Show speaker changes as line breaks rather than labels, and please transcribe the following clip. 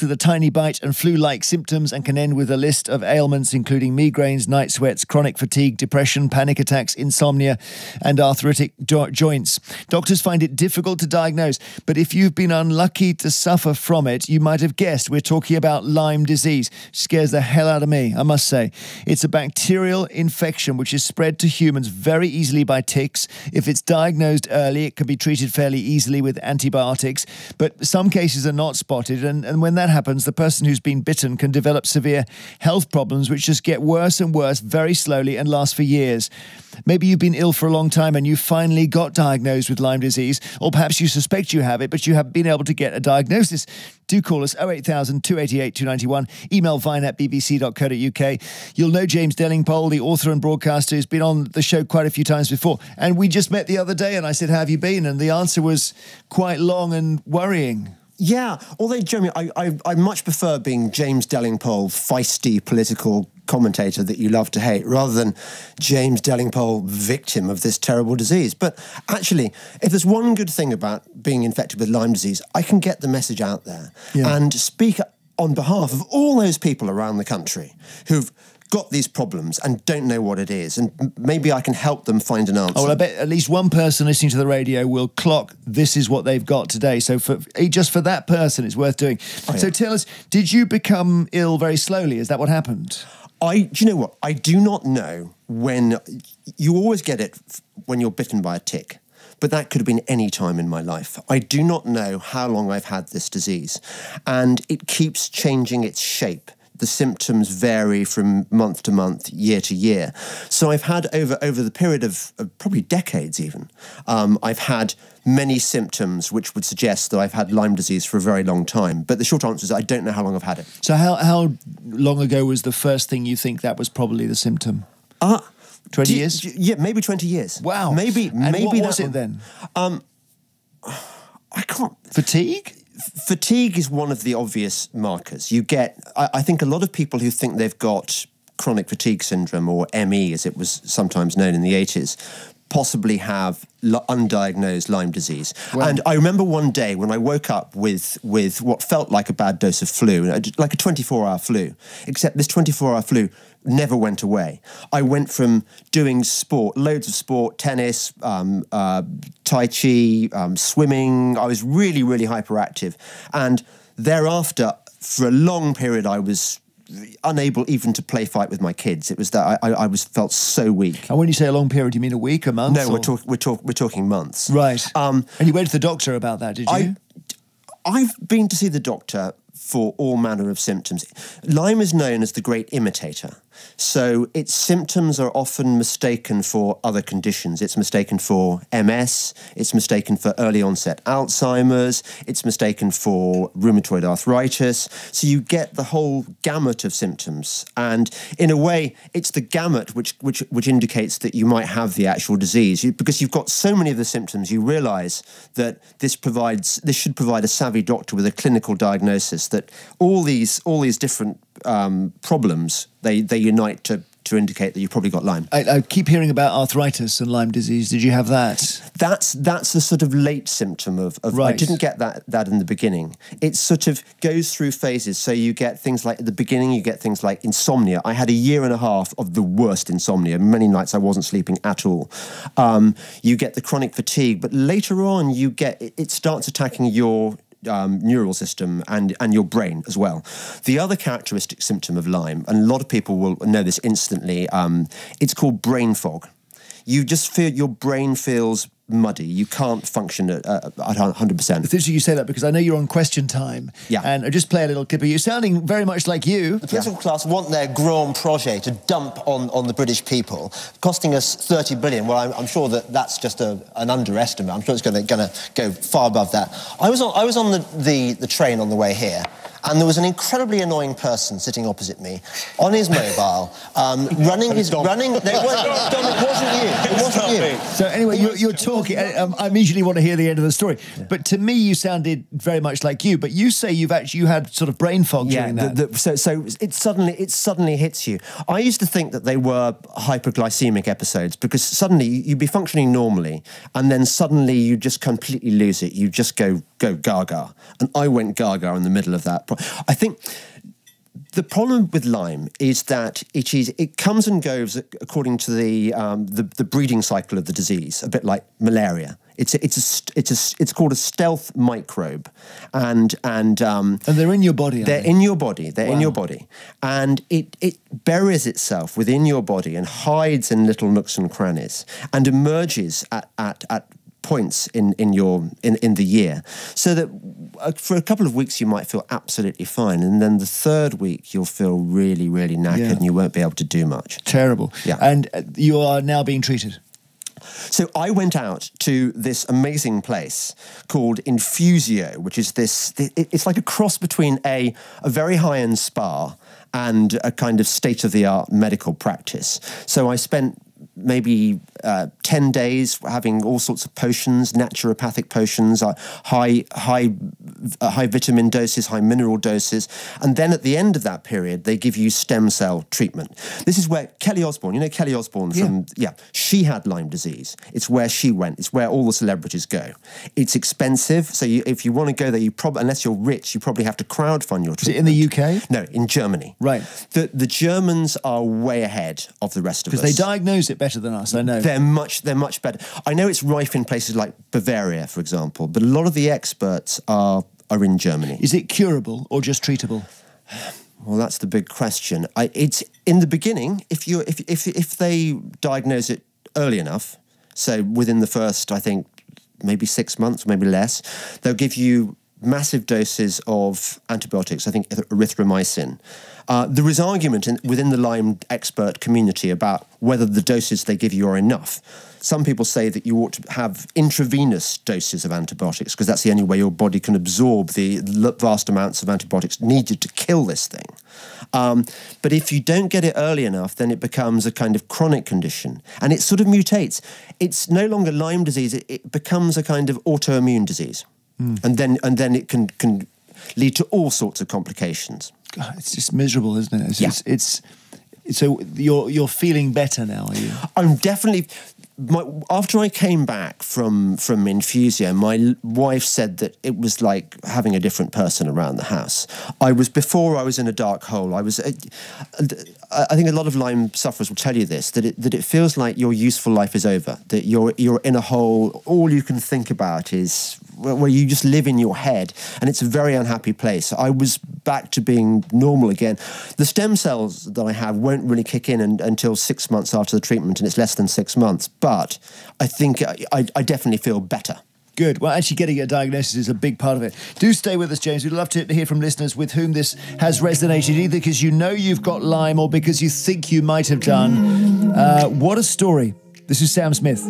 with a tiny bite and flu-like symptoms and can end with a list of ailments including migraines, night sweats, chronic fatigue, depression, panic attacks, insomnia and arthritic joints. Doctors find it difficult to diagnose, but if you've been unlucky to suffer from it, you might have guessed we're talking about Lyme disease. Scares the hell out of me, I must say. It's a bacterial infection which is spread to humans very easily by ticks. If it's diagnosed early, it can be treated fairly easily with antibiotics, but some cases are not spotted, and when that happens, the person who's been bitten can develop severe health problems which just get worse and worse very slowly and last for years. Maybe you've been ill for a long time and you finally got diagnosed with Lyme disease, or perhaps you suspect you have it, but you haven't been able to get a diagnosis. Do call us 08000 288 291, email vine@bbc.co.uk. You'll know James Delingpole, the author and broadcaster, who's been on the show quite a few times before. And we just met the other day and I said, how have you been? And the answer was quite long and worrying.
Yeah, although, Jeremy, I much prefer being James Delingpole, feisty political commentator that you love to hate, rather than James Delingpole, victim of this terrible disease. But actually, if there's one good thing about being infected with Lyme disease, I can get the message out there and speak on behalf of all those people around the country who've got these problems and don't know what it is, and maybe I can help them find an answer.
Oh, well, I bet at least one person listening to the radio will clock this is what they've got today. So just for that person, it's worth doing. So tell us, did you become ill very slowly? Is that what happened?
Do you know what? I do not know when. You always get it when you're bitten by a tick, but that could have been any time in my life. I do not know how long I've had this disease, and it keeps changing its shape. The symptoms vary from month to month, year to year. So I've had over the period of probably decades even, I've had many symptoms which would suggest that I've had Lyme disease for a very long time. But the short answer is I don't know how long I've had it.
So how long ago was the first thing you think that was probably the symptom? 20 years?
Yeah, maybe 20 years.
Wow.
Maybe
what was it then?
I can't...
Fatigue?
Fatigue is one of the obvious markers. You get, I think a lot of people who think they've got chronic fatigue syndrome, or ME as it was sometimes known in the 80s, possibly have undiagnosed Lyme disease. Well, and I remember one day when I woke up with what felt like a bad dose of flu, like a 24-hour flu, except this 24-hour flu never went away. I went from doing sport, loads of sport, tennis, Tai Chi, swimming. I was really, really hyperactive. And thereafter, for a long period, I was unable even to play fight with my kids. It was that I felt so weak.
And when you say a long period, do you mean a week, a month?
No, we're talking months.
Right. And you went to the doctor about that, did you?
I've been to see the doctor for all manner of symptoms. Lyme is known as the great imitator. So its symptoms are often mistaken for other conditions. It's mistaken for MS, it's mistaken for early onset Alzheimer's, it's mistaken for rheumatoid arthritis. So you get the whole gamut of symptoms. And in a way, it's the gamut which indicates that you might have the actual disease. Because you've got so many of the symptoms, you realise that this should provide a savvy doctor with a clinical diagnosis that all these different problems, they unite to indicate that you've probably got Lyme.
I keep hearing about arthritis and Lyme disease. Did you have that?
That's a sort of late symptom of
right.
I didn't get that in the beginning. It sort of goes through phases. So you get things like, at the beginning, you get things like insomnia. I had a year and a half of the worst insomnia. Many nights I wasn't sleeping at all. You get the chronic fatigue, but later on it starts attacking your neural system and your brain as well. The other characteristic symptom of Lyme, and a lot of people will know this instantly, it's called brain fog. You just feel your brain feels muddy. You can't function at 100%.
It's interesting you say that because I know you're on Question Time.
Yeah.
And I just play a little clip of you sounding very much like you.
The political class want their grand projet to dump on the British people, costing us 30 billion. Well, I'm sure that's just an underestimate. I'm sure it's going to go far above that. I was on the train on the way here, and there was an incredibly annoying person sitting opposite me on his mobile, running. No, it wasn't you.
So anyway, you're talking. I immediately want to hear the end of the story. Yeah. But to me, you sounded very much like you. But you say you had sort of brain fog during that.
So it suddenly hits you. I used to think that they were hyperglycemic episodes because suddenly you'd be functioning normally, and then suddenly you just completely lose it. You just go gaga, and I went gaga in the middle of that. fine. I think the problem with Lyme is that it comes and goes according to the breeding cycle of the disease, a bit like malaria. It's called a stealth microbe, and
they're in your body.
They're in your body. They're in your body, and it buries itself within your body and hides in little nooks and crannies, and emerges at points in the year, so that for a couple of weeks you might feel absolutely fine, and then the third week you'll feel really, really knackered, and you won't be able to do much.
Terrible.
Yeah.
And you are now being treated.
So I went out to this amazing place called Infusio, which is it's like a cross between a very high-end spa and a kind of state-of-the-art medical practice. So I spent maybe 10 days having all sorts of potions, naturopathic potions, high vitamin doses, high mineral doses. And then at the end of that period, they give you stem cell treatment. This is where Kelly Osbourne, you know Kelly Osbourne she had Lyme disease. It's where she went. It's where all the celebrities go. It's expensive. So if you want to go there, unless you're rich, you probably have to crowdfund your treatment.
Is it in the UK?
No, in Germany.
Right.
The Germans are way ahead of the rest of us.
Because they diagnose it better than us, I know.
They're much better. I know it's rife in places like Bavaria, for example, but a lot of the experts are in Germany.
Is it curable or just treatable?
Well, that's the big question. It's in the beginning. If they diagnose it early enough, so within the first, I think, maybe 6 months, maybe less, they'll give you massive doses of antibiotics, I think erythromycin. There is argument within the Lyme expert community about whether the doses they give you are enough. Some people say that you ought to have intravenous doses of antibiotics because that's the only way your body can absorb the vast amounts of antibiotics needed to kill this thing. But if you don't get it early enough, then it becomes a kind of chronic condition. And it sort of mutates. It's no longer Lyme disease. It becomes a kind of autoimmune disease. And then it can lead to all sorts of complications.
God, it's just miserable, isn't it? It's so you're feeling better now, are you?
I'm definitely. After I came back from Infusio, my wife said that it was like having a different person around the house. Before I was in a dark hole. I think a lot of Lyme sufferers will tell you this, that it feels like your useful life is over, that you're in a hole. All you can think about is where you just live in your head, and it's a very unhappy place. I was back to being normal again. The stem cells that I have won't really kick in until 6 months after the treatment, and it's less than 6 months. But I think I definitely feel better.
Good. Well, actually getting a diagnosis is a big part of it. Do stay with us, James. We'd love to hear from listeners with whom this has resonated, either because you know you've got Lyme or because you think you might have done. What a story. This is Sam Smith.